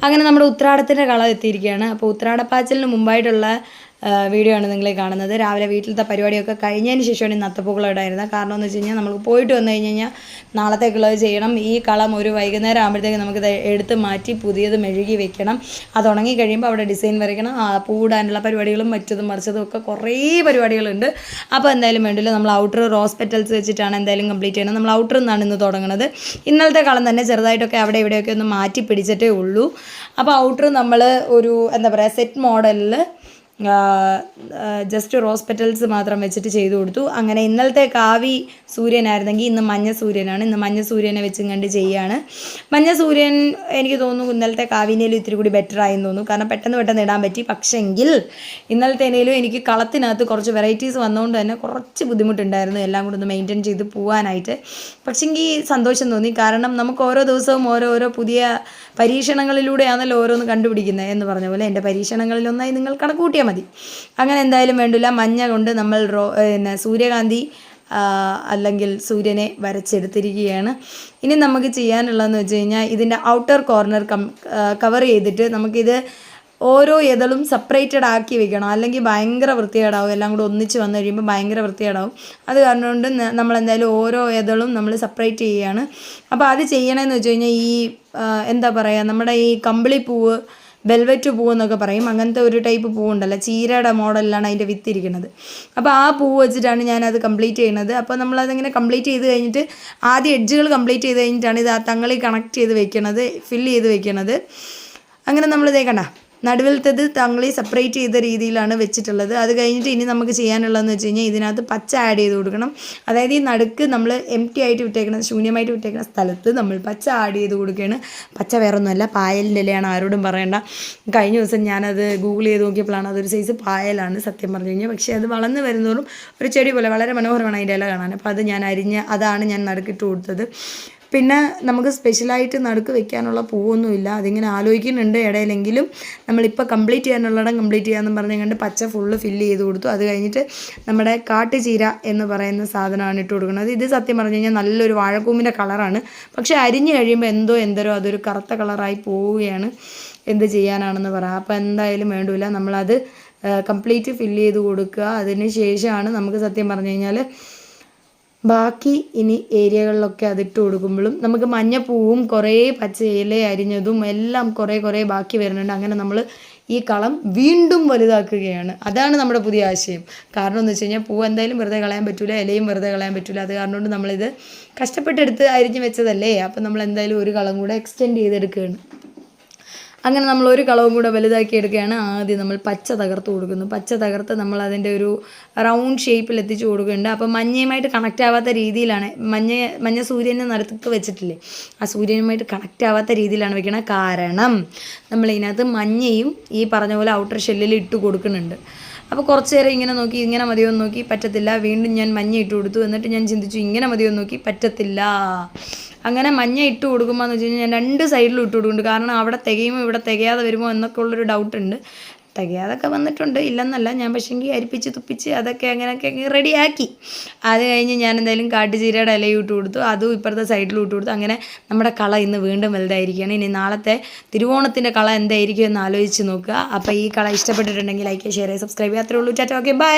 അങ്ങനെ നമ്മുടെ ഉത്രാടത്തിൻ്റെ കളം എത്തിയിരിക്കുകയാണ്. അപ്പോൾ ഉത്രാടപ്പാച്ചിലിന് മുമ്പായിട്ടുള്ള വീഡിയോ ആണ് നിങ്ങൾ കാണുന്നത്. രാവിലെ വീട്ടിലത്തെ പരിപാടിയൊക്കെ കഴിഞ്ഞതിന് ശേഷമാണ് ഇന്ന് അത്തപ്പൂക്കളം ഇടായിരുന്നത്. കാരണം എന്ന് വെച്ച് കഴിഞ്ഞാൽ നമുക്ക് പോയിട്ട് വന്നു കഴിഞ്ഞ് കഴിഞ്ഞാൽ നാളത്തേക്കുള്ളത് ചെയ്യണം. ഈ കളം ഒരു വൈകുന്നേരം ആകുമ്പോഴത്തേക്ക് നമുക്കിത് എടുത്ത് മാറ്റി പുതിയത് മെഴുകി വെക്കണം. അത് ഉണങ്ങി കഴിയുമ്പോൾ അവിടെ ഡിസൈൻ വരയ്ക്കണം. പൂടാനുള്ള പരിപാടികളും മറ്റതും മറിച്ചതും ഒക്കെ കുറേ പരിപാടികളുണ്ട്. അപ്പോൾ എന്തായാലും വേണ്ടില്ല, നമ്മൾ ഔട്ടർ റോസ് പെറ്റൽസ് വെച്ചിട്ടാണ് എന്തായാലും കംപ്ലീറ്റ് ചെയ്യണം. നമ്മൾ ഔട്ടർ നിന്നാണ് ഇന്ന് തുടങ്ങുന്നത്. ഇന്നലത്തെ കളം തന്നെ ചെറുതായിട്ടൊക്കെ അവിടെ ഇവിടെയൊക്കെ ഒന്ന് മാറ്റി പിടിച്ചിട്ടേ ഉള്ളൂ. അപ്പോൾ ഔട്ടർ നമ്മൾ ഒരു എന്താ പറയുക സെറ്റ് മോഡലിൽ ജസ്റ്റ് റോസ് പെറ്റൽസ് മാത്രം വെച്ചിട്ട് ചെയ്തു കൊടുത്തു. അങ്ങനെ ഇന്നലത്തെ കാവി സൂര്യനായിരുന്നെങ്കിൽ ഇന്ന് മഞ്ഞ സൂര്യനാണ്. ഇന്ന് മഞ്ഞ സൂര്യനെ വെച്ചും കണ്ട് ചെയ്യുകയാണ്. മഞ്ഞ സൂര്യൻ എനിക്ക് തോന്നുന്നു ഇന്നലത്തെ കാവിനേലും ഇത്തിരി കൂടി ബെറ്റർ ആയെന്ന് തോന്നുന്നു. കാരണം പെട്ടെന്ന് ഇടാൻ പറ്റി. പക്ഷെങ്കിൽ ഇന്നലത്തേനേലും എനിക്ക് കളത്തിനകത്ത് കുറച്ച് വെറൈറ്റീസ് വന്നുകൊണ്ട് തന്നെ കുറച്ച് ബുദ്ധിമുട്ടുണ്ടായിരുന്നു എല്ലാം കൂടെ ഒന്ന് മെയിൻറ്റെയിൻ ചെയ്ത് പോകാനായിട്ട്. പക്ഷെങ്കിൽ സന്തോഷം തോന്നി. കാരണം നമുക്ക് ഓരോ ദിവസവും ഓരോ പുതിയ പരീക്ഷണങ്ങളിലൂടെയാണല്ലോ ഓരോന്ന് കണ്ടുപിടിക്കുന്നത് എന്ന് പറഞ്ഞ പോലെ എൻ്റെ പരീക്ഷണങ്ങളിലൊന്നായി നിങ്ങൾ കണക്ക് കൂട്ടിയാൽ മതി. അങ്ങനെ എന്തായാലും വേണ്ടില്ല, മഞ്ഞ കൊണ്ട് നമ്മൾ സൂര്യകാന്തി അല്ലെങ്കിൽ സൂര്യനെ വരച്ചെടുത്തിരിക്കുകയാണ്. ഇനി നമുക്ക് ചെയ്യാനുള്ളതെന്ന് വെച്ച് കഴിഞ്ഞാൽ ഇതിൻ്റെ ഔട്ടർ കോർണർ കവർ ചെയ്തിട്ട് നമുക്കിത് ഓരോ എതളും സെപ്പറേറ്റഡ് ആക്കി വെക്കണം. അല്ലെങ്കിൽ ഭയങ്കര വൃത്തികേടാവും. എല്ലാം കൂടെ ഒന്നിച്ച് വന്നു കഴിയുമ്പോൾ ഭയങ്കര വൃത്തികേടാവും. അത് കാരണം കൊണ്ട് നമ്മളെന്തായാലും ഓരോ എതളും നമ്മൾ സെപ്പറേറ്റ് ചെയ്യുകയാണ്. അപ്പോൾ അത് ചെയ്യണമെന്ന് വെച്ച് കഴിഞ്ഞാൽ ഈ എന്താ പറയുക, നമ്മുടെ ഈ കമ്പിളിപ്പൂവ്, വെൽവെറ്റ് പൂവ് എന്നൊക്കെ പറയും. അങ്ങനത്തെ ഒരു ടൈപ്പ് പൂവുണ്ടല്ലോ, ചീരയുടെ മോഡലിലാണ് അതിൻ്റെ വിത്തിരിക്കുന്നത്. അപ്പോൾ ആ പൂവ് വെച്ചിട്ടാണ് ഞാനത് കംപ്ലീറ്റ് ചെയ്യുന്നത്. അപ്പോൾ നമ്മളതിങ്ങനെ കംപ്ലീറ്റ് ചെയ്ത് കഴിഞ്ഞിട്ട് ആദ്യം എഡ്ജുകൾ കംപ്ലീറ്റ് ചെയ്ത് കഴിഞ്ഞിട്ടാണ് ഇത് ആ തങ്ങളിൽ കണക്ട് ചെയ്ത് വെക്കുന്നത്, ഫില്ല് ചെയ്ത് വെക്കുന്നത്. അങ്ങനെ നമ്മളിതേ കണ്ട നടുവിലത്തേത് തങ്ങളി സെപ്പറേറ്റ് ചെയ്ത രീതിയിലാണ് വെച്ചിട്ടുള്ളത്. അത് കഴിഞ്ഞിട്ട് ഇനി നമുക്ക് ചെയ്യാനുള്ളതെന്ന് വെച്ച് കഴിഞ്ഞാൽ ഇതിനകത്ത് പച്ച ആഡ് ചെയ്ത് കൊടുക്കണം. അതായത് ഈ നടുക്ക് നമ്മൾ എംപ്റ്റി ആയിട്ട് വിട്ടേക്കുന്ന, ശൂന്യമായിട്ട് വിട്ടേക്കുന്ന സ്ഥലത്ത് നമ്മൾ പച്ച ആഡ് ചെയ്ത് കൊടുക്കുകയാണ്. പച്ച വേറൊന്നുമല്ല, പായലിൻ്റെ ഇലയാണ്. ആരോടും പറയണ്ട. കഴിഞ്ഞ ദിവസം ഞാനത് ഗൂഗിൾ ചെയ്ത് നോക്കിയപ്പോഴാണ് അതൊരു സൈസ് പായലാണ് സത്യം പറഞ്ഞു കഴിഞ്ഞാൽ. പക്ഷേ അത് വളർന്ന് വരുന്നതോറും ഒരു ചെടി പോലെ വളരെ മനോഹരമാണ് അതിൻ്റെ ഇല കാണാൻ. അപ്പോൾ അത് ഞാൻ അതാണ് ഞാൻ നടുക്കിട്ട് കൊടുത്തത്. പിന്നെ നമുക്ക് സ്പെഷ്യലായിട്ട് നടുക്ക് വെക്കാനുള്ള പൂവൊന്നുമില്ല. അതിങ്ങനെ ആലോചിക്കുന്നുണ്ട് ഇടയിലെങ്കിലും. നമ്മളിപ്പോൾ കംപ്ലീറ്റ് ചെയ്യാനുള്ളിടം കംപ്ലീറ്റ് ചെയ്യാമെന്ന് പറഞ്ഞ് കണ്ട് പച്ച ഫുള്ള് ഫില്ല് ചെയ്ത് കൊടുത്തു. അത് കഴിഞ്ഞിട്ട് നമ്മുടെ കാട്ടുചീര എന്ന് പറയുന്ന സാധനമാണ് ഇട്ട് കൊടുക്കുന്നത്. ഇത് സത്യം പറഞ്ഞു കഴിഞ്ഞാൽ നല്ലൊരു വാഴക്കൂമ്പിൻ്റെ കളറാണ്. പക്ഷേ അരിഞ്ഞ് കഴിയുമ്പോൾ എന്തോ അതൊരു കറുത്ത കളറായി പോവുകയാണ്. എന്ത് ചെയ്യാനാണെന്ന് പറയാം. അപ്പോൾ എന്തായാലും വേണ്ടില്ല, നമ്മളത് കംപ്ലീറ്റ് ഫില്ല് ചെയ്ത് കൊടുക്കുക. അതിന് ശേഷമാണ് നമുക്ക് സത്യം പറഞ്ഞു കഴിഞ്ഞാൽ ബാക്കി ഇനി ഏരിയകളിലൊക്കെ അതിട്ട് കൊടുക്കുമ്പോഴും നമുക്ക് മഞ്ഞപ്പൂവും കുറേ പച്ച ഇല അരിഞ്ഞതും എല്ലാം കുറേ ബാക്കി വരുന്നുണ്ട്. അങ്ങനെ നമ്മൾ ഈ കളം വീണ്ടും വലുതാക്കുകയാണ്. അതാണ് നമ്മുടെ പുതിയ ആശയം. കാരണം എന്ന് വെച്ച് കഴിഞ്ഞാൽ പൂവ് എന്തായാലും വെറുതെ കളയാൻ പറ്റില്ല, ഇലയും വെറുതെ കളയാൻ പറ്റില്ല. അത് കാരണം കൊണ്ട് നമ്മളിത് കഷ്ടപ്പെട്ടെടുത്ത് അരിഞ്ഞ് വെച്ചതല്ലേ. അപ്പം നമ്മൾ എന്തായാലും ഒരു കളം കൂടെ എക്സ്റ്റെൻഡ് ചെയ്തെടുക്കുകയാണ്. അങ്ങനെ നമ്മൾ ഒരു കളവും കൂടെ വലുതാക്കി എടുക്കുകയാണ്. ആദ്യം നമ്മൾ പച്ച തകർത്ത് കൊടുക്കുന്നു. പച്ച തകർത്ത് നമ്മൾ അതിൻ്റെ ഒരു റൗണ്ട് ഷേപ്പിൽ എത്തിച്ച് കൊടുക്കുന്നുണ്ട്. അപ്പോൾ മഞ്ഞയുമായിട്ട് കണക്റ്റ് ആവാത്ത രീതിയിലാണ് മഞ്ഞ സൂര്യനെ നടുക്ക് വെച്ചിട്ടില്ലേ, ആ സൂര്യനുമായിട്ട് കണക്റ്റ് ആവാത്ത രീതിയിലാണ് വെക്കുന്നത്. കാരണം നമ്മളിതിനകത്ത് മഞ്ഞയും ഈ പറഞ്ഞ പോലെ ഔട്ടർ ഷെല്ലിൽ ഇട്ട് കൊടുക്കുന്നുണ്ട്. അപ്പോൾ കുറച്ച് നേരം ഇങ്ങനെ നോക്കി, ഇങ്ങനെ മതിയോ എന്ന് നോക്കി, പറ്റത്തില്ല. വീണ്ടും ഞാൻ മഞ്ഞ ഇട്ട് കൊടുത്തു. എന്നിട്ട് ഞാൻ ചിന്തിച്ചു ഇങ്ങനെ മതിയോ എന്ന് നോക്കി, പറ്റത്തില്ല. അങ്ങനെ മഞ്ഞ ഇട്ട് കൊടുക്കുമ്പോൾ എന്ന് വെച്ച് കഴിഞ്ഞാൽ ഞാൻ രണ്ട് സൈഡിലും ഇട്ട് കൊടുക്കുന്നുണ്ട്. കാരണം അവിടെ തികയുമോ ഇവിടെ തികയാതെ വരുമോ എന്നൊക്കെ ഉള്ളൊരു ഡൗട്ടുണ്ട്. തികയാതൊക്കെ വന്നിട്ടുണ്ട്, ഇല്ലെന്നല്ല. ഞാൻ പക്ഷേങ്കിൽ അരിപ്പിച്ച് തുപ്പിച്ച് അതൊക്കെ അങ്ങനെയൊക്കെ റെഡിയാക്കി. അത് കഴിഞ്ഞ് ഞാൻ എന്തായാലും കാട്ടുചീരയുടെ ഇലയും ഇട്ട് കൊടുത്തു. അതും ഇപ്പുറത്തെ സൈഡിലും ഇട്ട് കൊടുത്തു. അങ്ങനെ നമ്മുടെ കള ഇന്ന് വീണ്ടും വലുതായിരിക്കുകയാണ്. ഇനി നാളത്തെ തിരുവോണത്തിൻ്റെ കള എന്തായിരിക്കും എന്ന് ആലോചിച്ച് നോക്കുക. അപ്പോൾ ഈ കള ഇഷ്ടപ്പെട്ടിട്ടുണ്ടെങ്കിൽ ലൈക്ക്, ഷെയർ, സബ്സ്ക്രൈബ് ചെയ്യുക. അത്രേ ഉള്ളൂ. Tata, okay, by.